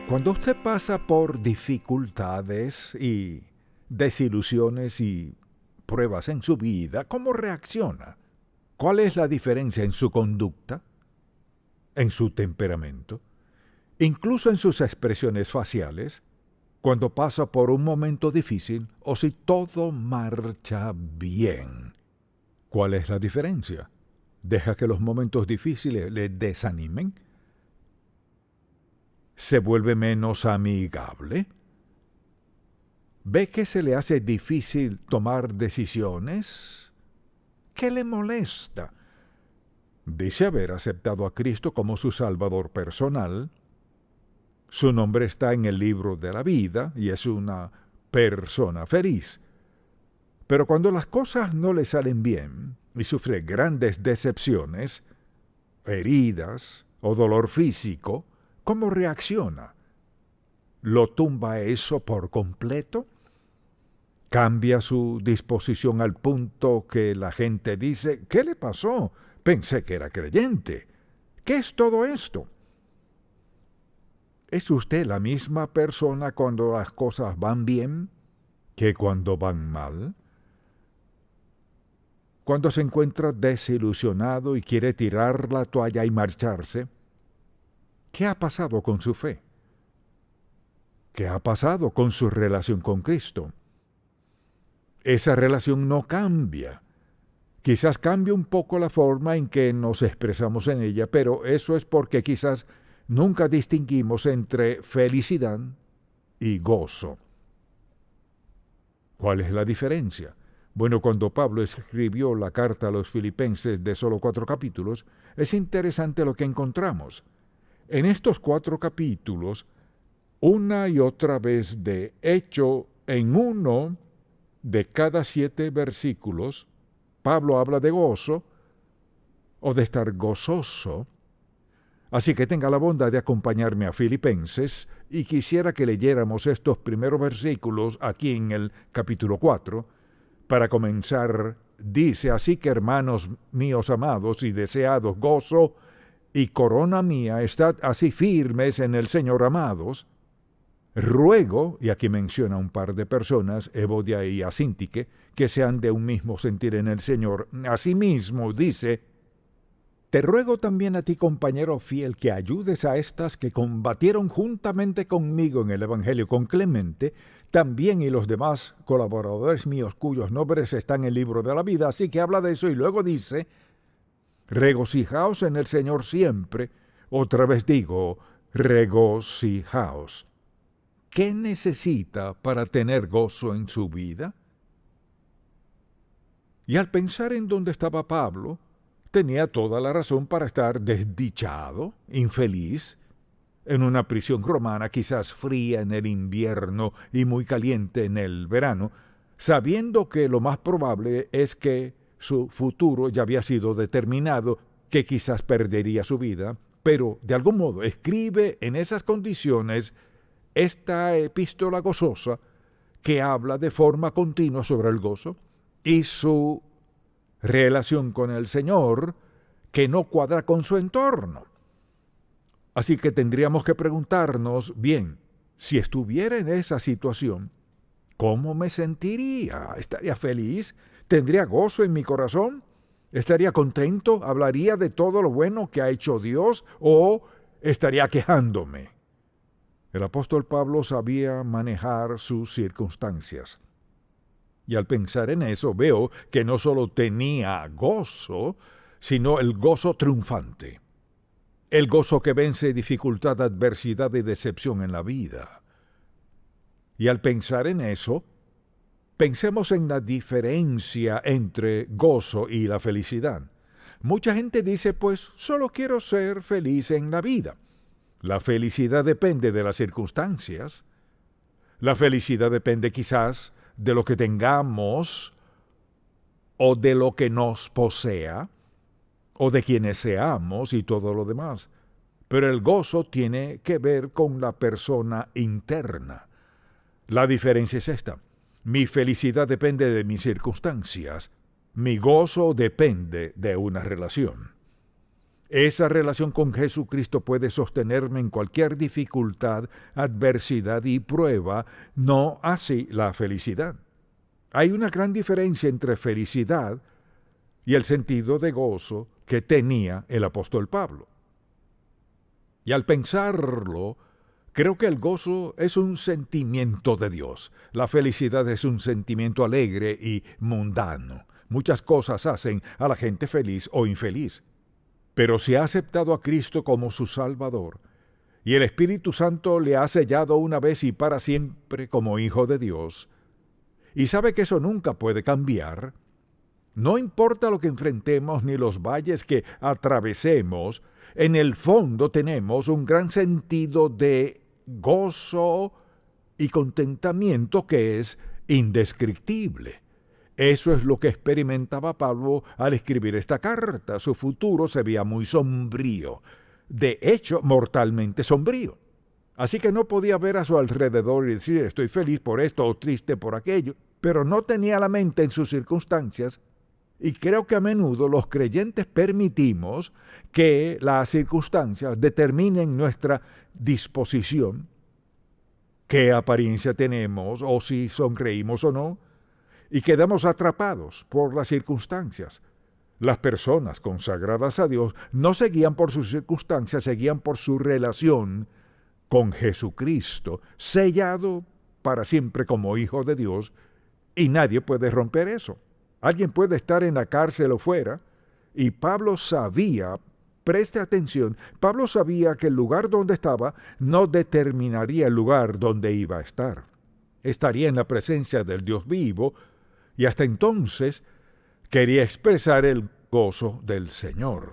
Cuando usted pasa por dificultades y desilusiones y pruebas en su vida, ¿cómo reacciona? ¿Cuál es la diferencia en su conducta, en su temperamento, incluso en sus expresiones faciales, cuando pasa por un momento difícil o si todo marcha bien? ¿Cuál es la diferencia? ¿Deja que los momentos difíciles le desanimen? ¿Se vuelve menos amigable? ¿Ve que se le hace difícil tomar decisiones? ¿Qué le molesta? Dice haber aceptado a Cristo como su Salvador personal. Su nombre está en el libro de la vida y es una persona feliz. Pero cuando las cosas no le salen bien y sufre grandes decepciones, heridas o dolor físico, ¿cómo reacciona? ¿Lo tumba eso por completo? ¿Cambia su disposición al punto que la gente dice, ¿qué le pasó? Pensé que era creyente. ¿Qué es todo esto? ¿Es usted la misma persona cuando las cosas van bien que cuando van mal? Cuando se encuentra desilusionado y quiere tirar la toalla y marcharse, ¿qué ha pasado con su fe? ¿Qué ha pasado con su relación con Cristo? Esa relación no cambia. Quizás cambie un poco la forma en que nos expresamos en ella, pero eso es porque quizás nunca distinguimos entre felicidad y gozo. ¿Cuál es la diferencia? Bueno, cuando Pablo escribió la carta a los Filipenses de solo 4 capítulos, es interesante lo que encontramos. En estos 4 capítulos, una y otra vez de hecho, en uno de cada 7 versículos, Pablo habla de gozo o de estar gozoso. Así que tenga la bondad de acompañarme a Filipenses y quisiera que leyéramos estos primeros versículos aquí en el capítulo 4. Para comenzar, dice: así que, hermanos míos amados y deseados, gozo y corona mía, estad así firmes en el Señor, amados. Ruego, y aquí menciona un par de personas, Evodia y Asíntique, que sean de un mismo sentir en el Señor. Asimismo, dice: te ruego también a ti, compañero fiel, que ayudes a estas que combatieron juntamente conmigo en el Evangelio con Clemente, también y los demás colaboradores míos cuyos nombres están en el libro de la vida. Así que habla de eso y luego dice: regocijaos en el Señor siempre. Otra vez digo, regocijaos. ¿Qué necesita para tener gozo en su vida? Y al pensar en dónde estaba Pablo, tenía toda la razón para estar desdichado, infeliz, en una prisión romana, quizás fría en el invierno y muy caliente en el verano, sabiendo que lo más probable es que su futuro ya había sido determinado, que quizás perdería su vida, pero de algún modo escribe en esas condiciones esta epístola gozosa que habla de forma continua sobre el gozo y su relación con el Señor que no cuadra con su entorno. Así que tendríamos que preguntarnos, bien, si estuviera en esa situación, ¿cómo me sentiría? ¿Estaría feliz? ¿Tendría gozo en mi corazón? ¿Estaría contento? ¿Hablaría de todo lo bueno que ha hecho Dios? ¿O estaría quejándome? El apóstol Pablo sabía manejar sus circunstancias. Y al pensar en eso veo que no solo tenía gozo, sino el gozo triunfante. El gozo que vence dificultad, adversidad y decepción en la vida. Y al pensar en eso, pensemos en la diferencia entre gozo y la felicidad. Mucha gente dice, pues, solo quiero ser feliz en la vida. La felicidad depende de las circunstancias. La felicidad depende quizás de lo que tengamos o de lo que nos posea o de quienes seamos y todo lo demás. Pero el gozo tiene que ver con la persona interna. La diferencia es esta. Mi felicidad depende de mis circunstancias. Mi gozo depende de una relación. Esa relación con Jesucristo puede sostenerme en cualquier dificultad, adversidad y prueba, no así la felicidad. Hay una gran diferencia entre felicidad y el sentido de gozo que tenía el apóstol Pablo. Y al pensarlo, creo que el gozo es un sentimiento de Dios. La felicidad es un sentimiento alegre y mundano. Muchas cosas hacen a la gente feliz o infeliz. Pero si ha aceptado a Cristo como su Salvador, y el Espíritu Santo le ha sellado una vez y para siempre como hijo de Dios, y sabe que eso nunca puede cambiar, no importa lo que enfrentemos ni los valles que atravesemos, en el fondo tenemos un gran sentido de gozo y contentamiento que es indescriptible. Eso es lo que experimentaba Pablo al escribir esta carta. Su futuro se veía muy sombrío, de hecho, mortalmente sombrío. Así que no podía ver a su alrededor y decir estoy feliz por esto o triste por aquello, pero no tenía la mente en sus circunstancias. Y creo que a menudo los creyentes permitimos que las circunstancias determinen nuestra disposición, qué apariencia tenemos o si sonreímos o no, y quedamos atrapados por las circunstancias. Las personas consagradas a Dios no seguían por sus circunstancias, seguían por su relación con Jesucristo, sellado para siempre como hijo de Dios, y nadie puede romper eso. Alguien puede estar en la cárcel o fuera, y Pablo sabía, preste atención, Pablo sabía que el lugar donde estaba no determinaría el lugar donde iba a estar. Estaría en la presencia del Dios vivo, y hasta entonces quería expresar el gozo del Señor.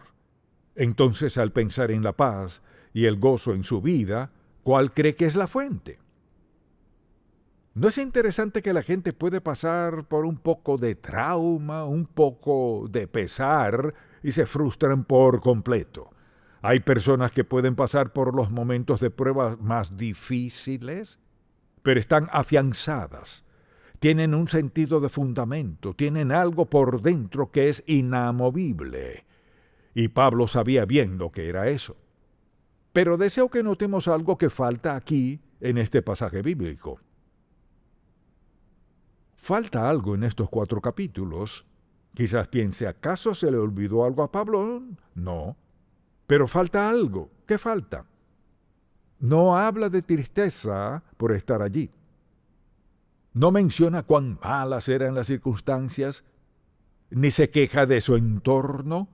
Entonces, al pensar en la paz y el gozo en su vida, ¿cuál cree que es la fuente? ¿No es interesante que la gente puede pasar por un poco de trauma, un poco de pesar y se frustran por completo? Hay personas que pueden pasar por los momentos de prueba más difíciles, pero están afianzadas. Tienen un sentido de fundamento, tienen algo por dentro que es inamovible. Y Pablo sabía bien lo que era eso. Pero deseo que notemos algo que falta aquí en este pasaje bíblico. Falta algo en estos 4 capítulos. Quizás piense, ¿acaso se le olvidó algo a Pablo? No. Pero falta algo. ¿Qué falta? No habla de tristeza por estar allí. No menciona cuán malas eran las circunstancias, ni se queja de su entorno.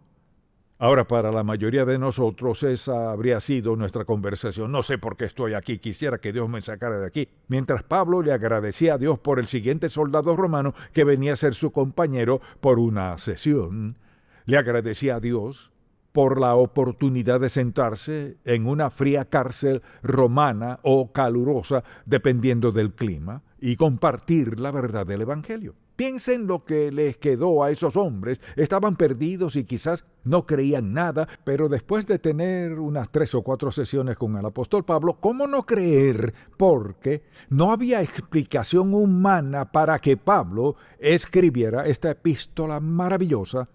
Ahora, para la mayoría de nosotros esa habría sido nuestra conversación. No sé por qué estoy aquí, quisiera que Dios me sacara de aquí. Mientras Pablo le agradecía a Dios por el siguiente soldado romano que venía a ser su compañero por una sesión, le agradecía a Dios por la oportunidad de sentarse en una fría cárcel romana o calurosa, dependiendo del clima, y compartir la verdad del Evangelio. Piensen lo que les quedó a esos hombres. Estaban perdidos y quizás no creían nada, pero después de tener unas 3 o 4 sesiones con el apóstol Pablo, ¿cómo no creer? Porque no había explicación humana para que Pablo escribiera esta epístola maravillosa.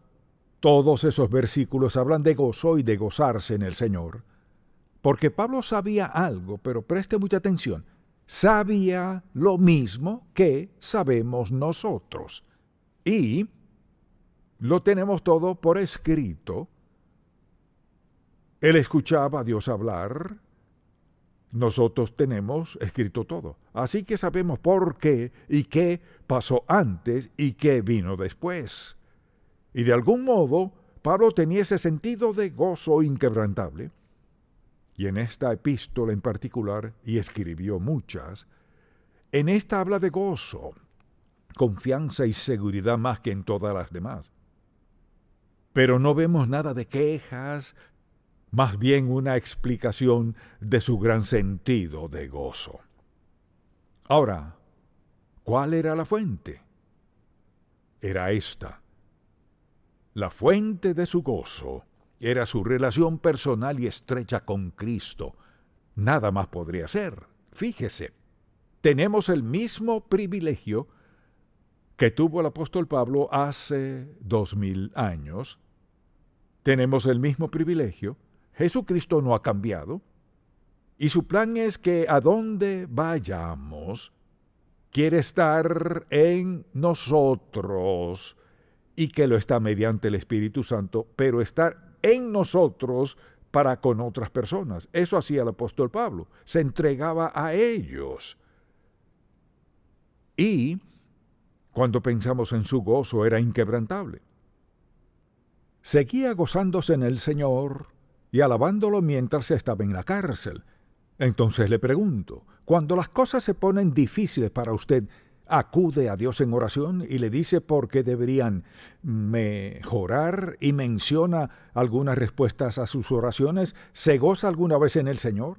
Todos esos versículos hablan de gozo y de gozarse en el Señor. Porque Pablo sabía algo, pero preste mucha atención. Sabía lo mismo que sabemos nosotros. Y lo tenemos todo por escrito. Él escuchaba a Dios hablar. Nosotros tenemos escrito todo. Así que sabemos por qué y qué pasó antes y qué vino después. Y de algún modo, Pablo tenía ese sentido de gozo inquebrantable. Y en esta epístola en particular, y escribió muchas, en esta habla de gozo, confianza y seguridad más que en todas las demás. Pero no vemos nada de quejas, más bien una explicación de su gran sentido de gozo. Ahora, ¿cuál era la fuente? Era esta. La fuente de su gozo era su relación personal y estrecha con Cristo. Nada más podría ser. Fíjese, tenemos el mismo privilegio que tuvo el apóstol Pablo hace 2000 años. Tenemos el mismo privilegio. Jesucristo no ha cambiado. Y su plan es que a donde vayamos, quiere estar en nosotros, y que lo está mediante el Espíritu Santo, pero estar en nosotros para con otras personas. Eso hacía el apóstol Pablo. Se entregaba a ellos. Y cuando pensamos en su gozo, era inquebrantable. Seguía gozándose en el Señor y alabándolo mientras estaba en la cárcel. Entonces le pregunto, cuando las cosas se ponen difíciles para usted, ¿acude a Dios en oración y le dice por qué deberían mejorar y menciona algunas respuestas a sus oraciones? ¿Se goza alguna vez en el Señor?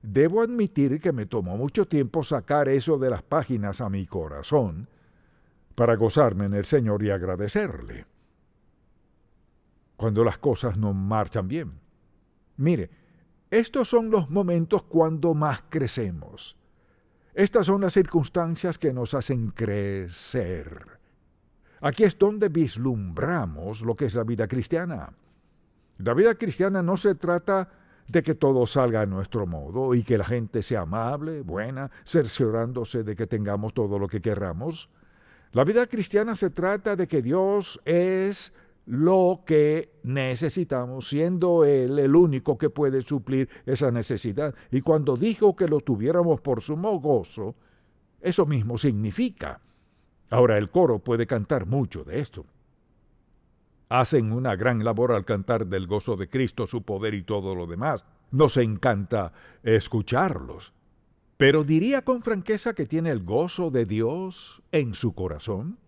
Debo admitir que me tomó mucho tiempo sacar eso de las páginas a mi corazón para gozarme en el Señor y agradecerle cuando las cosas no marchan bien. Mire, estos son los momentos cuando más crecemos. Estas son las circunstancias que nos hacen crecer. Aquí es donde vislumbramos lo que es la vida cristiana. La vida cristiana no se trata de que todo salga a nuestro modo y que la gente sea amable, buena, cerciorándose de que tengamos todo lo que querramos. La vida cristiana se trata de que Dios es lo que necesitamos, siendo Él el único que puede suplir esa necesidad. Y cuando dijo que lo tuviéramos por sumo gozo, eso mismo significa. Ahora el coro puede cantar mucho de esto. Hacen una gran labor al cantar del gozo de Cristo, su poder y todo lo demás. Nos encanta escucharlos. Pero diría con franqueza que tiene el gozo de Dios en su corazón.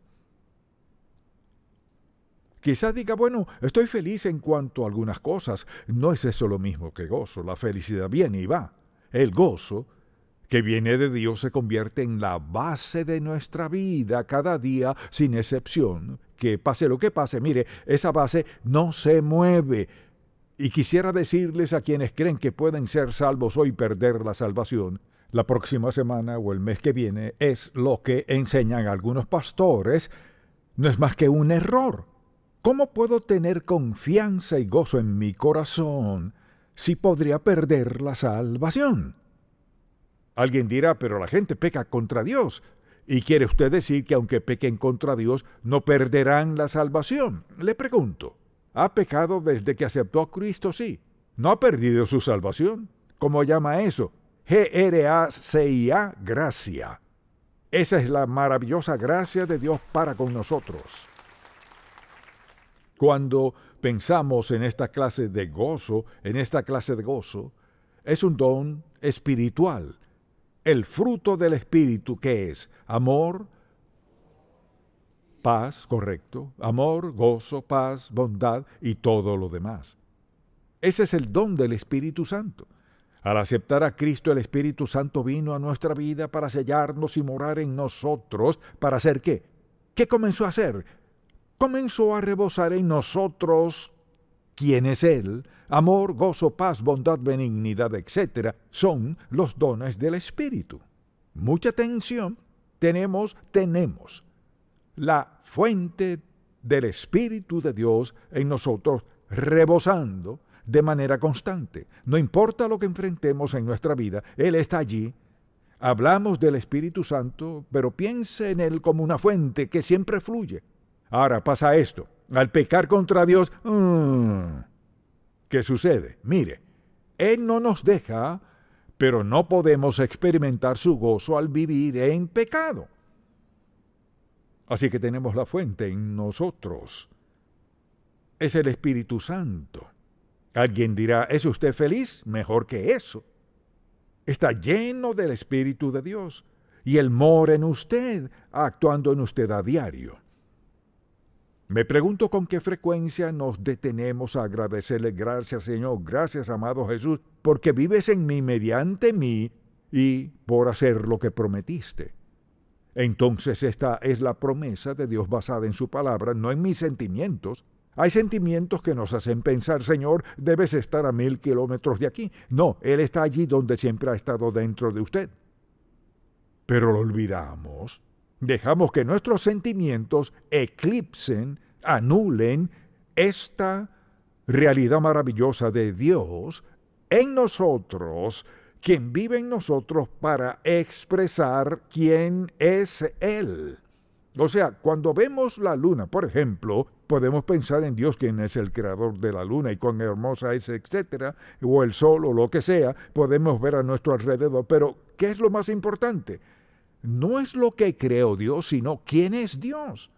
Quizá diga, bueno, estoy feliz en cuanto a algunas cosas. No es eso lo mismo que gozo. La felicidad viene y va. El gozo que viene de Dios se convierte en la base de nuestra vida cada día, sin excepción. Que pase lo que pase, mire, esa base no se mueve. Y quisiera decirles a quienes creen que pueden ser salvos hoy perder la salvación, la próxima semana o el mes que viene es lo que enseñan algunos pastores, no es más que un error. ¿Cómo puedo tener confianza y gozo en mi corazón si podría perder la salvación? Alguien dirá, pero la gente peca contra Dios. ¿Y quiere usted decir que aunque pequen contra Dios, no perderán la salvación? Le pregunto, ¿ha pecado desde que aceptó a Cristo? Sí. ¿No ha perdido su salvación? ¿Cómo llama eso? Gracia, gracia. Esa es la maravillosa gracia de Dios para con nosotros. Cuando pensamos en esta clase de gozo, es un don espiritual. El fruto del Espíritu, ¿qué es? Amor, paz, correcto. Amor, gozo, paz, bondad y todo lo demás. Ese es el don del Espíritu Santo. Al aceptar a Cristo, el Espíritu Santo vino a nuestra vida para sellarnos y morar en nosotros. ¿Para hacer qué? ¿Qué comenzó a hacer? Comenzó a rebosar en nosotros. ¿Quién es Él? Amor, gozo, paz, bondad, benignidad, etc. Son los dones del Espíritu. Mucha atención. Tenemos la fuente del Espíritu de Dios en nosotros rebosando de manera constante. No importa lo que enfrentemos en nuestra vida, Él está allí. Hablamos del Espíritu Santo, pero piense en Él como una fuente que siempre fluye. Ahora pasa esto. Al pecar contra Dios, ¿qué sucede? Mire, Él no nos deja, pero no podemos experimentar su gozo al vivir en pecado. Así que tenemos la fuente en nosotros. Es el Espíritu Santo. Alguien dirá, ¿es usted feliz? Mejor que eso. Está lleno del Espíritu de Dios y Él mora en usted, actuando en usted a diario. Me pregunto con qué frecuencia nos detenemos a agradecerle, gracias Señor, gracias amado Jesús, porque vives en mí, mediante mí, y por hacer lo que prometiste. Entonces esta es la promesa de Dios basada en su palabra, no en mis sentimientos. Hay sentimientos que nos hacen pensar, Señor, debes estar a 1000 kilómetros de aquí. No, Él está allí donde siempre ha estado dentro de usted. Pero lo olvidamos. Dejamos que nuestros sentimientos eclipsen, anulen esta realidad maravillosa de Dios en nosotros, quien vive en nosotros para expresar quién es Él. O sea, cuando vemos la luna, por ejemplo, podemos pensar en Dios, quien es el creador de la luna y cuán hermosa es, etcétera, o el sol o lo que sea, podemos ver a nuestro alrededor. Pero, ¿qué es lo más importante? No es lo que creó Dios, sino quién es Dios.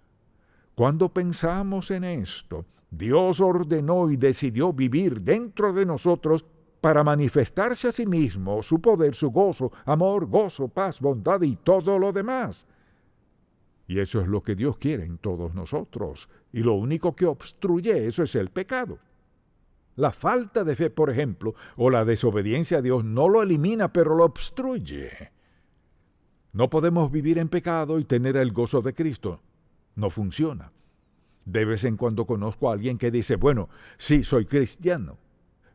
Cuando pensamos en esto, Dios ordenó y decidió vivir dentro de nosotros para manifestarse a sí mismo, su poder, su gozo, amor, gozo, paz, bondad y todo lo demás. Y eso es lo que Dios quiere en todos nosotros. Y lo único que obstruye eso es el pecado. La falta de fe, por ejemplo, o la desobediencia a Dios no lo elimina, pero lo obstruye. No podemos vivir en pecado y tener el gozo de Cristo. No funciona. De vez en cuando conozco a alguien que dice, bueno, sí, soy cristiano.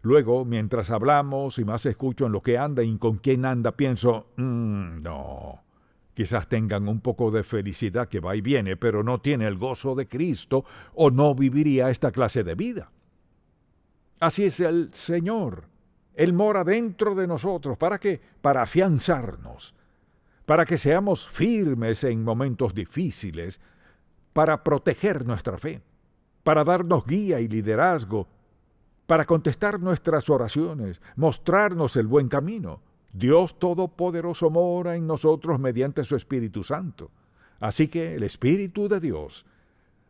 Luego, mientras hablamos y más escucho en lo que anda y con quién anda, pienso, no. Quizás tengan un poco de felicidad que va y viene, pero no tiene el gozo de Cristo o no viviría esta clase de vida. Así es el Señor. Él mora dentro de nosotros. ¿Para qué? Para afianzarnos, para que seamos firmes en momentos difíciles, para proteger nuestra fe, para darnos guía y liderazgo, para contestar nuestras oraciones, mostrarnos el buen camino. Dios Todopoderoso mora en nosotros mediante su Espíritu Santo. Así que el Espíritu de Dios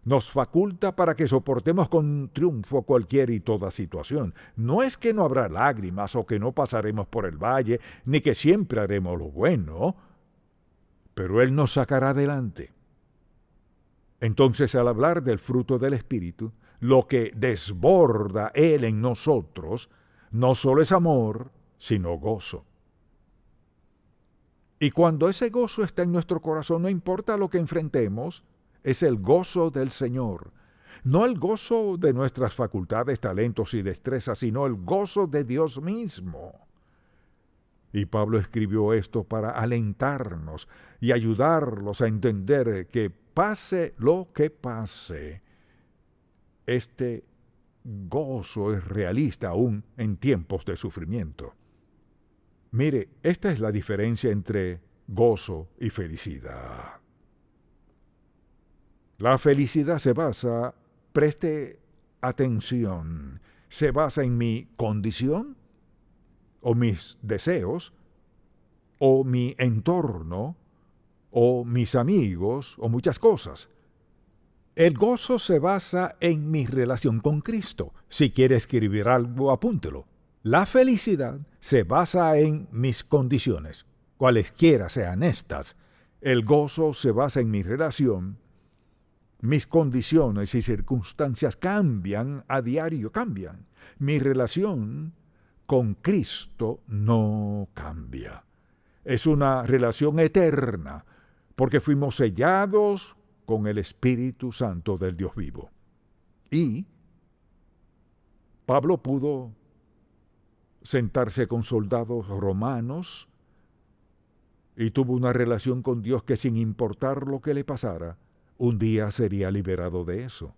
nos faculta para que soportemos con triunfo cualquier y toda situación. No es que no habrá lágrimas o que no pasaremos por el valle, ni que siempre haremos lo bueno, pero Él nos sacará adelante. Entonces, al hablar del fruto del Espíritu, lo que desborda Él en nosotros no solo es amor, sino gozo. Y cuando ese gozo está en nuestro corazón, no importa lo que enfrentemos, es el gozo del Señor. No el gozo de nuestras facultades, talentos y destrezas, sino el gozo de Dios mismo. Y Pablo escribió esto para alentarnos y ayudarlos a entender que pase lo que pase, este gozo es realista aún en tiempos de sufrimiento. Mire, esta es la diferencia entre gozo y felicidad. La felicidad se basa, preste atención, se basa en mi condición, o mis deseos, o mi entorno, o mis amigos, o muchas cosas. El gozo se basa en mi relación con Cristo. Si quiere escribir algo, apúntelo. La felicidad se basa en mis condiciones, cualesquiera sean estas. El gozo se basa en mi relación. Mis condiciones y circunstancias cambian a diario, cambian. Mi relación con Cristo no cambia. Es una relación eterna, porque fuimos sellados con el Espíritu Santo del Dios vivo. Y Pablo pudo sentarse con soldados romanos y tuvo una relación con Dios que, sin importar lo que le pasara, un día sería liberado de eso.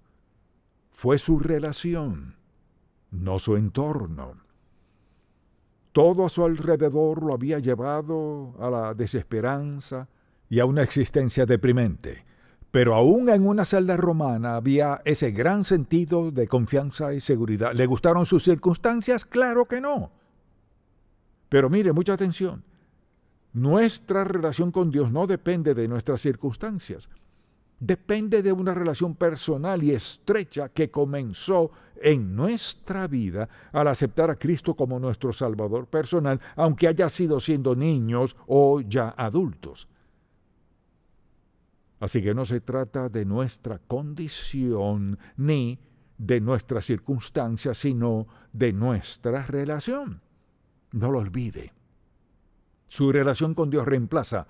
Fue su relación, no su entorno. Todo a su alrededor lo había llevado a la desesperanza y a una existencia deprimente. Pero aún en una celda romana había ese gran sentido de confianza y seguridad. ¿Le gustaron sus circunstancias? Claro que no. Pero mire, mucha atención. Nuestra relación con Dios no depende de nuestras circunstancias. Depende de una relación personal y estrecha que comenzó en nuestra vida al aceptar a Cristo como nuestro Salvador personal, aunque haya sido siendo niños o ya adultos. Así que no se trata de nuestra condición ni de nuestras circunstancias, sino de nuestra relación. No lo olvide. Su relación con Dios reemplaza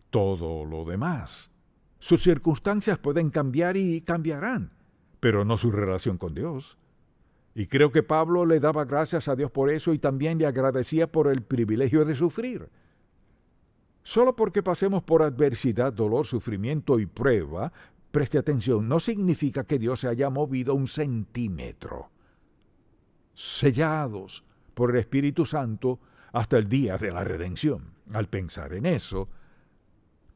todo lo demás. Sus circunstancias pueden cambiar y cambiarán, pero no su relación con Dios. Y creo que Pablo le daba gracias a Dios por eso y también le agradecía por el privilegio de sufrir. Solo porque pasemos por adversidad, dolor, sufrimiento y prueba, preste atención, no significa que Dios se haya movido un centímetro. sellados por el Espíritu Santo hasta el día de la redención. Al pensar en eso,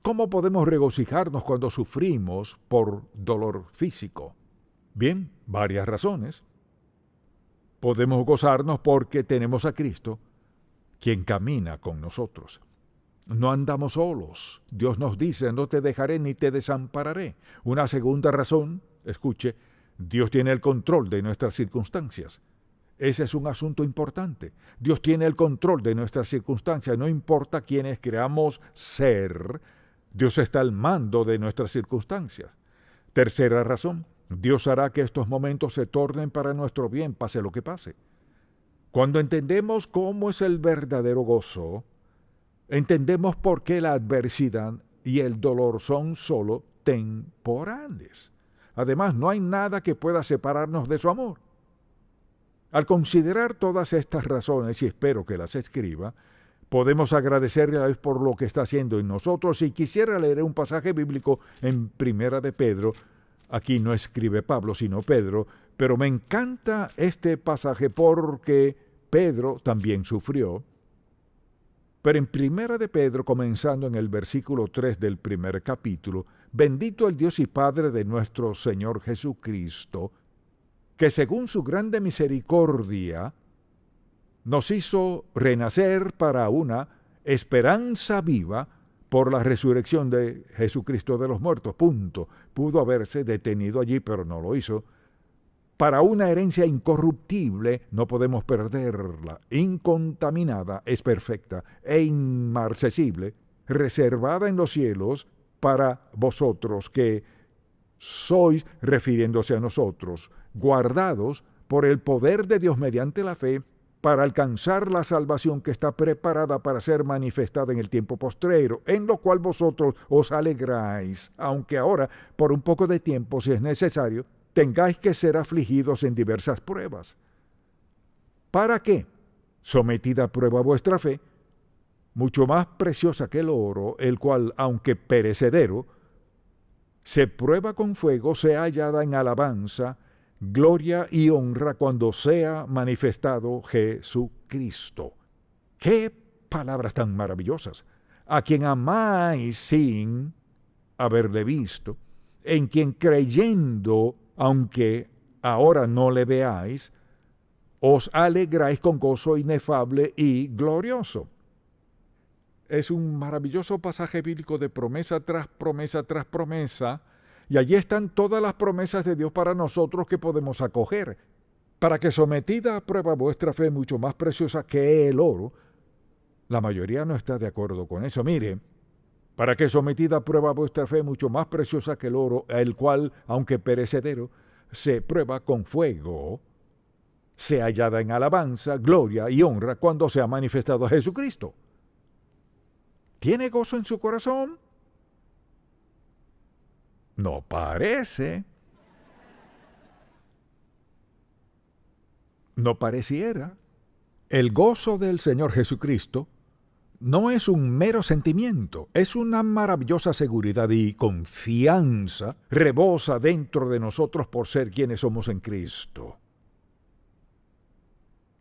¿cómo podemos regocijarnos cuando sufrimos por dolor físico? Bien, varias razones. Podemos gozarnos porque tenemos a Cristo, quien camina con nosotros. No andamos solos. Dios nos dice, no te dejaré ni te desampararé. Una segunda razón, escuche, Dios tiene el control de nuestras circunstancias. Ese es un asunto importante. Dios tiene el control de nuestras circunstancias. No importa quiénes creamos ser, Dios está al mando de nuestras circunstancias. Tercera razón, Dios hará que estos momentos se tornen para nuestro bien, pase lo que pase. Cuando entendemos cómo es el verdadero gozo, entendemos por qué la adversidad y el dolor son solo temporales. Además, no hay nada que pueda separarnos de su amor. Al considerar todas estas razones, y espero que las escriba, podemos agradecerle a Dios por lo que está haciendo en nosotros. Y quisiera leer un pasaje bíblico en Primera de Pedro. Aquí no escribe Pablo, sino Pedro, pero me encanta este pasaje porque Pedro también sufrió. Pero en Primera de Pedro, comenzando en el versículo 3 del primer capítulo, bendito el Dios y Padre de nuestro Señor Jesucristo, que según su grande misericordia nos hizo renacer para una esperanza viva por la resurrección de Jesucristo de los muertos. Punto. Pudo haberse detenido allí, pero no lo hizo. Para una herencia incorruptible, no podemos perderla, incontaminada, es perfecta e inmarcesible, reservada en los cielos para vosotros que sois, refiriéndose a nosotros, guardados por el poder de Dios mediante la fe, para alcanzar la salvación que está preparada para ser manifestada en el tiempo postrero, en lo cual vosotros os alegráis, aunque ahora, por un poco de tiempo, si es necesario, tengáis que ser afligidos en diversas pruebas. ¿Para qué? Sometida a prueba vuestra fe, mucho más preciosa que el oro, el cual, aunque perecedero, se prueba con fuego, sea hallada en alabanza, gloria y honra cuando sea manifestado Jesucristo. ¡Qué palabras tan maravillosas! A quien amáis sin haberle visto, en quien creyendo, aunque ahora no le veáis, os alegráis con gozo inefable y glorioso. Es un maravilloso pasaje bíblico de promesa tras promesa tras promesa, y allí están todas las promesas de Dios para nosotros que podemos acoger, para que sometida a prueba vuestra fe mucho más preciosa que el oro. La mayoría no está de acuerdo con eso. Mire, para que sometida a prueba vuestra fe mucho más preciosa que el oro, el cual, aunque perecedero, se prueba con fuego, sea hallada en alabanza, gloria y honra cuando sea manifestado a Jesucristo. ¿Tiene gozo en su corazón? No parece. No pareciera. El gozo del Señor Jesucristo no es un mero sentimiento, es una maravillosa seguridad y confianza, rebosa dentro de nosotros por ser quienes somos en Cristo.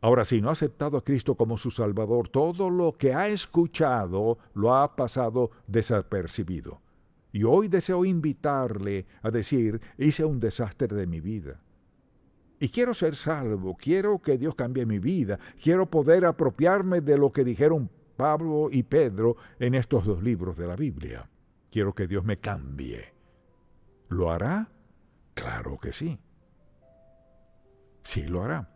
Ahora, si no ha aceptado a Cristo como su Salvador, todo lo que ha escuchado lo ha pasado desapercibido. Y hoy deseo invitarle a decir, hice un desastre de mi vida. Y quiero ser salvo, quiero que Dios cambie mi vida, quiero poder apropiarme de lo que dijeron Pablo y Pedro en estos dos libros de la Biblia. Quiero que Dios me cambie. ¿Lo hará? Claro que sí. Sí lo hará.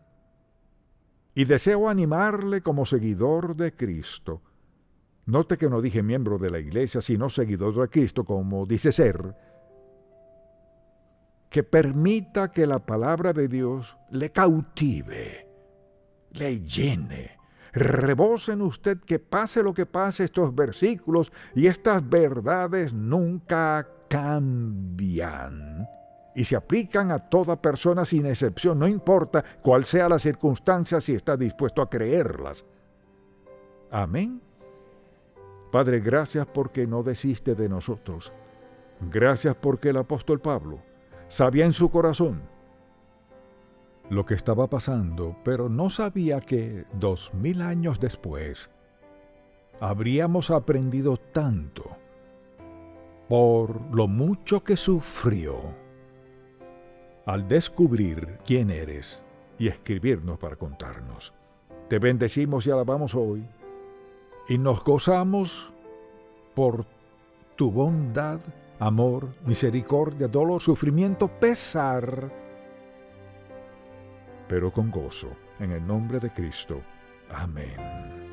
Y deseo animarle como seguidor de Cristo. Note que no dije miembro de la iglesia, sino seguidor de Cristo, como dice ser, que permita que la palabra de Dios le cautive, le llene, rebose en usted, que pase lo que pase, estos versículos y estas verdades nunca cambian y se aplican a toda persona sin excepción, no importa cuál sea la circunstancia, si está dispuesto a creerlas. Amén. Padre, gracias porque no desiste de nosotros. Gracias porque el apóstol Pablo sabía en su corazón lo que estaba pasando, pero no sabía que 2000 años después habríamos aprendido tanto por lo mucho que sufrió al descubrir quién eres y escribirnos para contarnos. Te bendecimos y alabamos hoy y nos gozamos por tu bondad, amor, misericordia, dolor, sufrimiento, pesar, pero con gozo, en el nombre de Cristo. Amén.